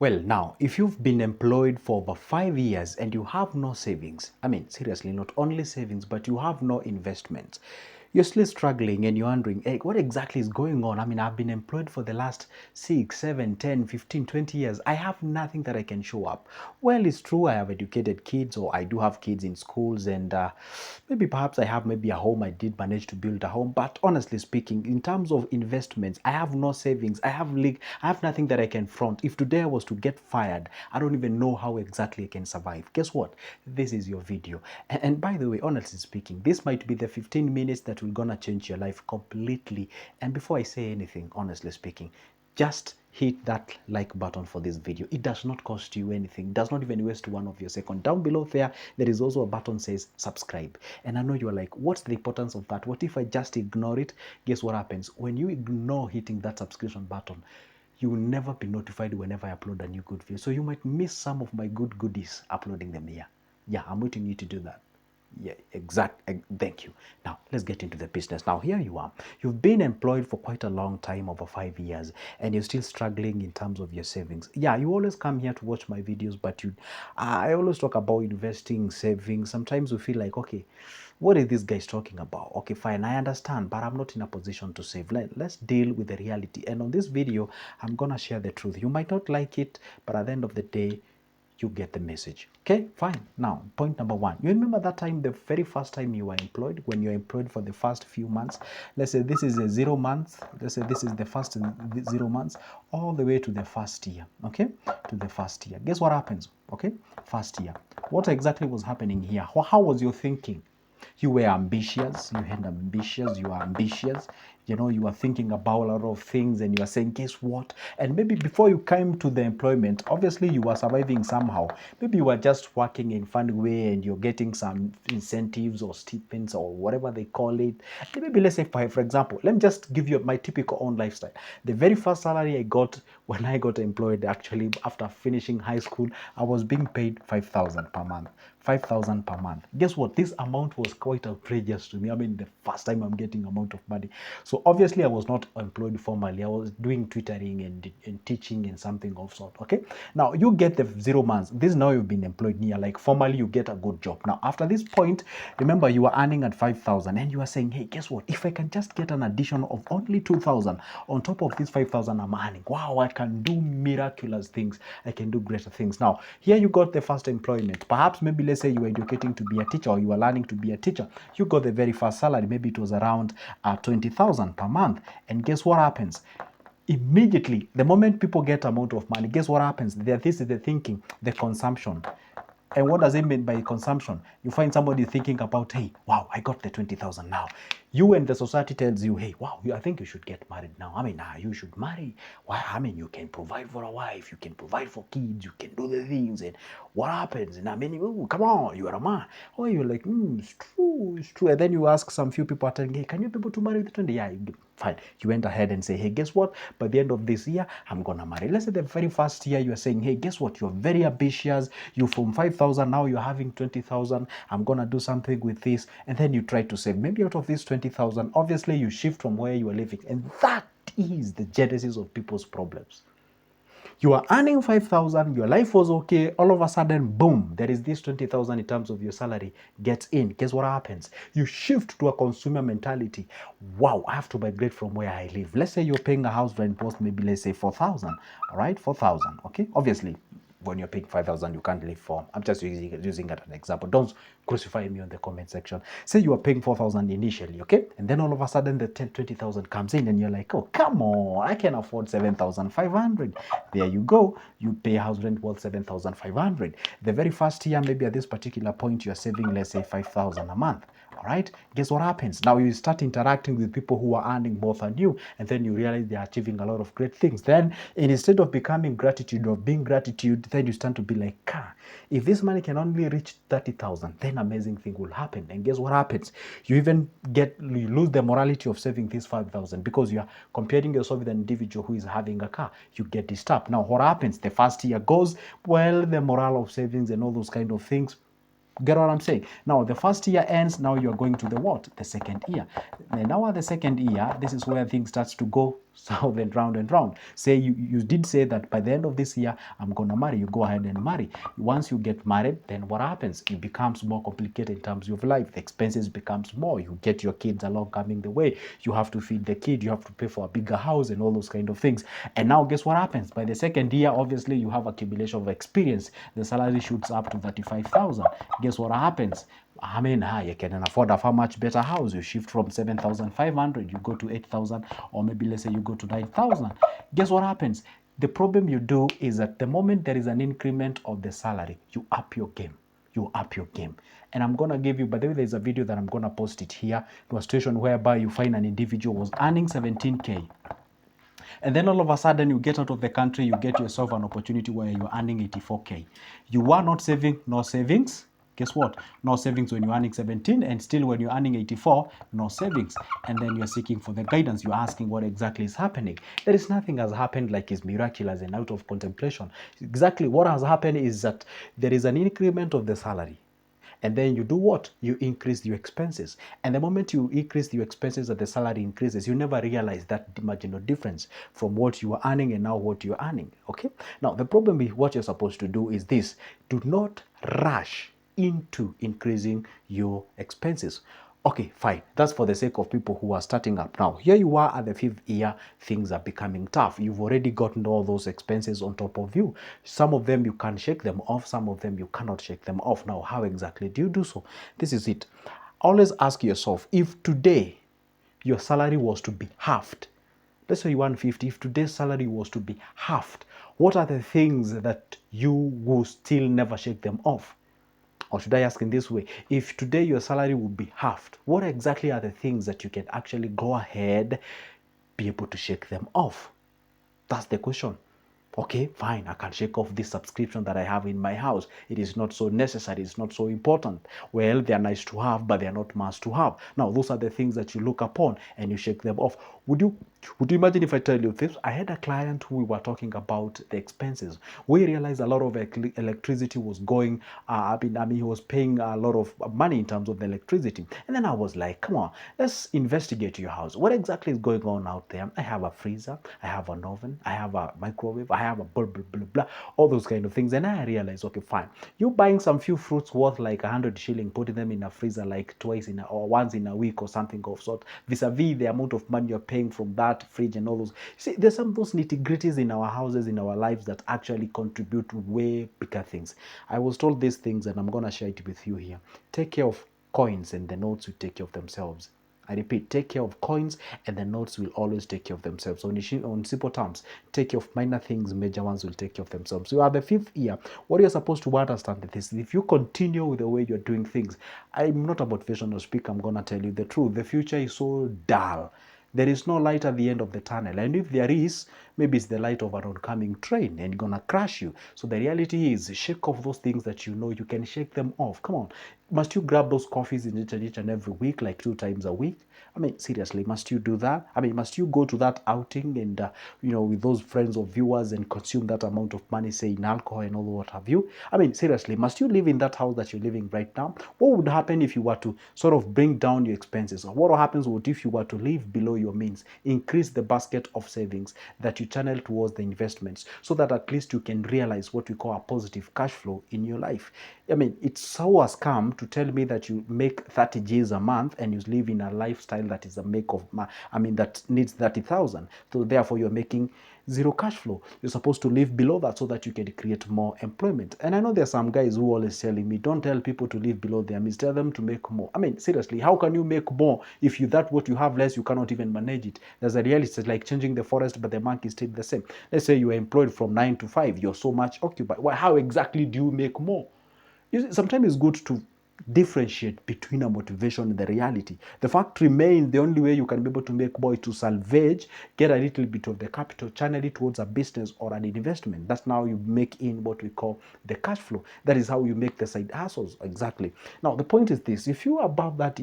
Well, now, if you've been employed for over 5 years and you have no savings, I mean, seriously, not only savings, but you have no investments, you're still struggling and you're wondering, hey, what exactly is going on? I mean, I've been employed for the last 6, 7, 10, 15, 20 years. I have nothing that I can show up. Well, it's true, I have educated kids, or I do have kids in schools, and maybe perhaps I have maybe a home. I did manage to build a home. But honestly speaking, in terms of investments, I have no savings. I have nothing that I can front. If today I was to get fired, I don't even know how exactly I can survive. Guess what? This is your video. And by the way, honestly speaking, this might be the 15 minutes that will gonna change your life completely. And before I say anything, honestly speaking, just hit that like button for this video. It does not cost you anything. It does not even waste one of your seconds. Down below there is also a button says subscribe. And I know you're like, what's the importance of that? What if I just ignore it? Guess what happens? When you ignore hitting that subscription button, you will never be notified whenever I upload a new good video. So you might miss some of my good goodies uploading them here. Yeah, I'm waiting you to do that. Yeah, thank you. Now let's get into the business. Now here you are, you've been employed for quite a long time, over 5 years, and you're still struggling in terms of your savings. Yeah, you always come here to watch my videos, but I always talk about investing, saving. Sometimes we feel like, okay, what is this guy's talking about? Okay, fine, I understand, but I'm not in a position to save. Let's deal with the reality. And on this video, I'm gonna share the truth. You might not like it, but at the end of the day, you get the message. Okay, fine. Now, point number one. You remember that time, the very first time you were employed, when you're employed for the first few months? Let's say this is a 0 month. Let's say this is the first 0 months, all the way to the first year. Okay, to the first year. Guess what happens? Okay, first year. What exactly was happening here? How was your thinking? You were ambitious, you had ambitious, you are ambitious, you know, you are thinking about a lot of things, and you are saying, guess what? And maybe before you came to the employment, obviously you were surviving somehow. Maybe you were just working in fun way and you're getting some incentives or stipends or whatever they call it. And maybe let's say, for example, let me just give you my typical own lifestyle. The very first salary I got when I got employed, actually after finishing high school, I was being paid 5,000 per month. 5,000 per month. Guess what? This amount was quite outrageous to me. I mean, the first time I'm getting amount of money. So obviously I was not employed formally. I was doing tutoring and teaching and something of sort. Okay. Now you get the 0 months. This is now you've been employed near, like formally you get a good job. Now after this point, remember you are earning at 5,000 and you are saying, hey, guess what? If I can just get an addition of only 2,000 on top of this 5,000 I'm earning, wow, I can do miraculous things. I can do greater things. Now here you got the first employment. Perhaps maybe let's say you were educating to be a teacher, or you were learning to be a teacher. You got the very first salary. Maybe it was around 20,000 per month. And guess what happens? Immediately, the moment people get amount of money, guess what happens? This is the thinking, the consumption. And what does it mean by consumption? You find somebody thinking about, hey, wow, I got the 20,000 now. You and the society tells you, hey, wow, I think you should get married now. I mean, you should marry. Why? I mean, you can provide for a wife, you can provide for kids, you can do the things. And what happens? And I mean, oh, come on, you are a man. Oh, you're like, it's true, it's true. And then you ask some few people, telling, hey, can you be able to marry the 20? Yeah, fine. You went ahead and say, hey, guess what? By the end of this year, I'm gonna marry. Let's say the very first year you are saying, hey, guess what? You're very ambitious. You from 5,000, now you're having 20,000. I'm gonna do something with this. And then you try to save. Maybe out of this 20,000, obviously you shift from where you are living. And that is the genesis of people's problems. You are earning 5,000, your life was okay, all of a sudden, boom, there is this 20,000 in terms of your salary gets in. Guess what happens? You shift to a consumer mentality. Wow, I have to migrate from where I live. Let's say you're paying a house rent post, maybe let's say 4,000, all right, 4,000, okay? Obviously, when you're paying 5,000, you can't live for. I'm just using it as an example. Don't crucify me on the comment section. Say you are paying 4,000 initially, okay? And then all of a sudden the 20,000 comes in and you're like, oh, come on, I can afford 7,500. There you go. You pay house rent worth 7,500. The very first year, maybe at this particular point, you're saving, let's say, 5,000 a month. All right, guess what happens? Now you start interacting with people who are earning more than you, and then you realize they're achieving a lot of great things. Then instead of becoming gratitude or being gratitude, then you start to be like, if this money can only reach 30,000, then amazing thing will happen. And guess what happens? You even you lose the morality of saving this 5,000 because you are comparing yourself with an individual who is having a car. You get disturbed. Now what happens? The first year goes, well, the morale of savings and all those kind of things. Get what I'm saying? Now, the first year ends. Now you're going to the what? The second year. And now at the second year, this is where things starts to go south and round and round. Say you did say that by the end of this year I'm gonna marry. You go ahead and marry. Once you get married, then what happens? It becomes more complicated in terms of life. The expenses becomes more. You get your kids along coming the way. You have to feed the kid. You have to pay for a bigger house and all those kind of things. And now guess what happens? By the second year, obviously you have accumulation of experience. The salary shoots up to 35,000. Guess what happens? I mean, you can afford a far much better house. You shift from 7,500, you go to 8,000, or maybe let's say you go to 9,000. Guess what happens? The problem you do is that the moment there is an increment of the salary, you up your game. You up your game. And I'm going to give you, by the way, there's a video that I'm going to post it here to a situation whereby you find an individual was earning 17K. And then all of a sudden you get out of the country, you get yourself an opportunity where you're earning 84K. You are not saving, no savings. Guess what? No savings when you're earning 17, and still when you're earning 84, no savings. And then you're seeking for the guidance. You're asking what exactly is happening. There is nothing has happened like is miraculous and out of contemplation. Exactly what has happened is that there is an increment of the salary. And then you do what? You increase your expenses. And the moment you increase your expenses and the salary increases, you never realize that marginal difference from what you are earning and now what you're earning. Okay? Now, the problem with what you're supposed to do is this: do not rush into increasing your expenses. Okay, fine. That's for the sake of people who are starting up now. Here you are at the 5th year, things are becoming tough. You've already gotten all those expenses on top of you. Some of them you can shake them off, some of them you cannot shake them off. Now, how exactly do you do so? This is it. Always ask yourself, if today your salary was to be halved, let's say you earn 50, if today's salary was to be halved, what are the things that you will still never shake them off? Or should I ask in this way? If today your salary would be halved, what exactly are the things that you can actually go ahead, be able to shake them off? That's the question. Okay, fine, I can shake off this subscription that I have in my house. It is not so necessary, it's not so important. Well, they are nice to have, but they are not must to have. Now, those are the things that you look upon and you shake them off. Would you imagine if I tell you this? I had a client who we were talking about the expenses. We realized a lot of electricity was going, he was paying a lot of money in terms of the electricity. And then I was like, come on, let's investigate your house. What exactly is going on out there? I have a freezer, I have an oven, I have a microwave, I have a blah, blah, blah, blah, all those kind of things. And I realized, okay, fine. You buying some few fruits worth like 100 shilling, putting them in a freezer like or once in a week or something of sort, vis-a-vis the amount of money you're paying from that fridge and all those. See, there's some of those nitty-gritties in our houses, in our lives that actually contribute to way bigger things. I was told these things and I'm going to share it with you here. Take care of coins and the notes will take care of themselves. I repeat, take care of coins and the notes will always take care of themselves. So on simple terms, take care of minor things, major ones will take care of themselves. So at the 5th year, what you're supposed to understand is if you continue with the way you're doing things, I'm not a motivational speaker, I'm going to tell you the truth. The future is so dull. There is no light at the end of the tunnel. And if there is, maybe it's the light of an oncoming train and gonna crash you. So the reality is, shake off those things that you know you can shake them off. Come on. Must you grab those coffees in each and every week, like 2 times a week? I mean, seriously, must you do that? I mean, must you go to that outing and, with those friends or viewers and consume that amount of money, say in alcohol and all what have you? I mean, seriously, must you live in that house that you're living right now? What would happen if you were to sort of bring down your expenses? Or what happens if you were to live below your means? Increase the basket of savings that you channel towards the investments so that at least you can realize what we call a positive cash flow in your life. I mean, it's so has come to tell me that you make 30 G's a month and you live in a lifestyle that is that needs 30,000. So therefore you're making zero cash flow. You're supposed to live below that so that you can create more employment. And I know there's some guys who are always telling me, don't tell people to live below their means, tell them to make more. I mean, seriously, how can you make more if what you have less, you cannot even manage it? There's a reality. It's like changing the forest, but the monkey stayed the same. Let's say you are employed from 9 to 5, you're so much occupied. Well, how exactly do you make more? Sometimes it's good to differentiate between a motivation and the reality. The fact remains, the only way you can be able to make more is to salvage, get a little bit of the capital, channel it towards a business or an investment. That's now you make in what we call the cash flow. That is how you make the side hustles. Exactly. Now, the point is this: if you are above that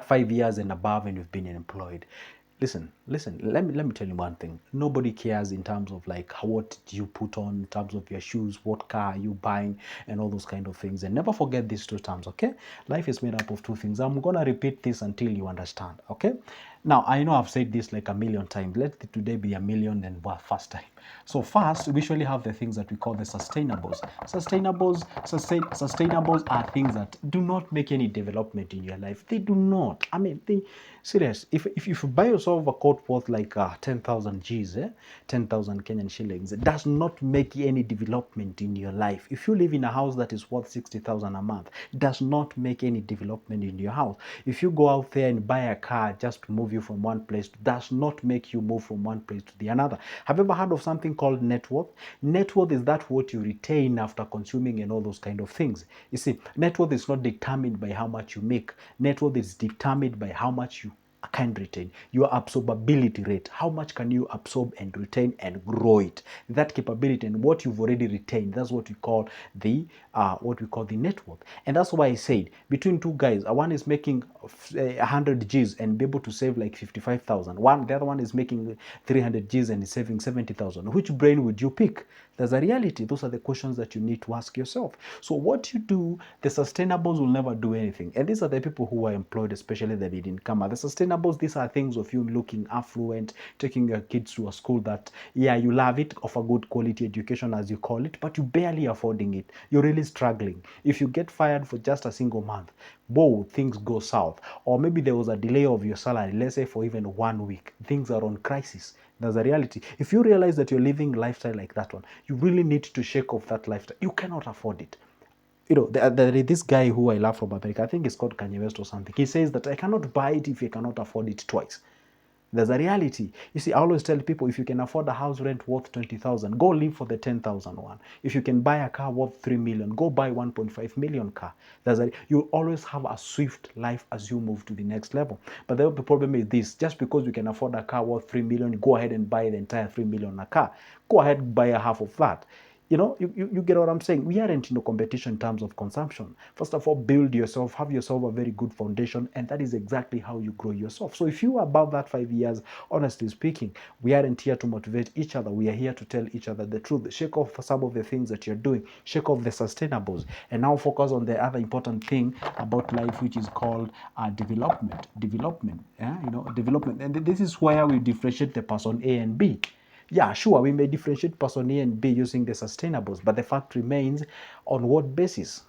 5 years and above and you've been employed, listen, let me tell you one thing. Nobody cares in terms of like what you put on, in terms of your shoes, what car are you buying, and all those kind of things. And never forget these 2 terms, okay? Life is made up of 2 things. I'm gonna repeat this until you understand, okay? Now, I know I've said this like a million times. Let today be a million and first time. So first, we usually have the things that we call the sustainables. Sustainables are things that do not make any development in your life. They do not. I mean, serious. If you buy yourself a coat worth like 10,000 G's, 10,000 Kenyan shillings, it does not make any development in your life. If you live in a house that is worth 60,000 a month, it does not make any development in your house. If you go out there and buy a car just to move you from one place, does not make you move from one place to the another. Have you ever heard of something called net worth? Net worth is that what you retain after consuming and all those kind of things. You see, net worth is not determined by how much you make. Net worth is determined by how much you can retain, your absorbability rate. How much can you absorb and retain and grow it? That capability and what you've already retained, that's what we call the net worth. And that's why I said between two guys, one is making 100 G's and be able to save like 55,000. The other one is making 300 G's and is saving 70,000. Which brain would you pick? There's a reality. Those are the questions that you need to ask yourself. So what you do, the sustainables will never do anything. And these are the people who are employed, especially the mid-incomer. The sustainables, these are things of you looking affluent, taking your kids to a school that, yeah, you love it, offer good quality education as you call it, but you barely affording it. You're really struggling. If you get fired for just a single month, whoa, things go south. Or maybe there was a delay of your salary, let's say for even 1 week. Things are on crisis. There's a reality. If you realize that you're living a lifestyle like that one, you really need to shake off that lifestyle. You cannot afford it. You know, this guy who I love from America, I think it's called Kanye West or something. He says that I cannot buy it if I cannot afford it twice. There's a reality. You see, I always tell people, if you can afford a house rent worth 20,000, go live for the 10,000 one. If you can buy a car worth 3 million, go buy 1.5 million car. You always have a swift life as you move to the next level. But the problem is this: just because you can afford a car worth 3 million, go ahead and buy the entire 3 million a car. Go ahead and buy a half of that. You know, you get what I'm saying. We aren't in a competition in terms of consumption. First of all, build yourself, have yourself a very good foundation, and that is exactly how you grow yourself. So if you are above that 5 years, honestly speaking, we aren't here to motivate each other. We are here to tell each other the truth. Shake off some of the things that you're doing. Shake off the sustainables, and now focus on the other important thing about life, which is called development. Development, yeah, development. And this is where we differentiate the person A and B. Yeah, sure, we may differentiate person A and B using the sustainables, but the fact remains, on what basis?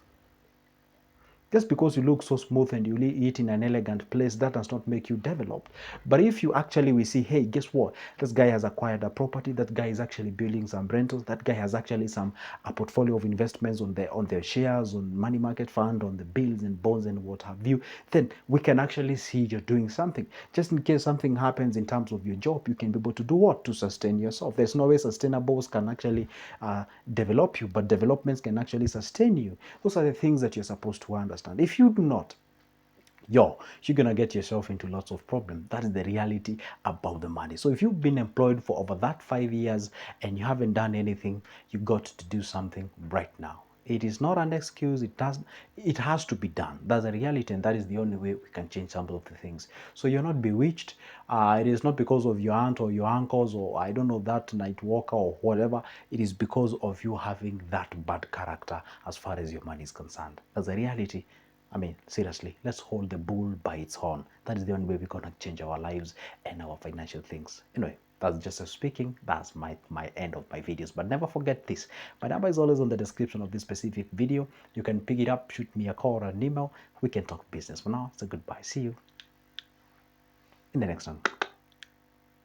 Just because you look so smooth and you eat in an elegant place, that does not make you developed. But if you actually, we see, hey, guess what? This guy has acquired a property. That guy is actually building some rentals. That guy has actually a portfolio of investments on the shares, on money market fund, on the bills and bonds and what have you. Then we can actually see you're doing something. Just in case something happens in terms of your job, you can be able to do what? To sustain yourself. There's no way sustainables can actually develop you, but developments can actually sustain you. Those are the things that you're supposed to understand. If you do not, you're gonna get yourself into lots of problems. That is the reality about the money. So if you've been employed for over that 5 years and you haven't done anything, you got to do something right now. It is not an excuse. It has to be done. That's a reality, and that is the only way we can change some of the things. So you're not bewitched. It is not because of your aunt or your uncles or I don't know, that night walker or whatever. It is because of you having that bad character as far as your money is concerned. That's a reality. I mean, seriously, let's hold the bull by its horn. That is the only way we're gonna change our lives and our financial things. Anyway, that's just a speaking. That's my end of my videos. But never forget this. My number is always on the description of this specific video. You can pick it up, shoot me a call or an email. We can talk business. For now, it's a goodbye. See you in the next one.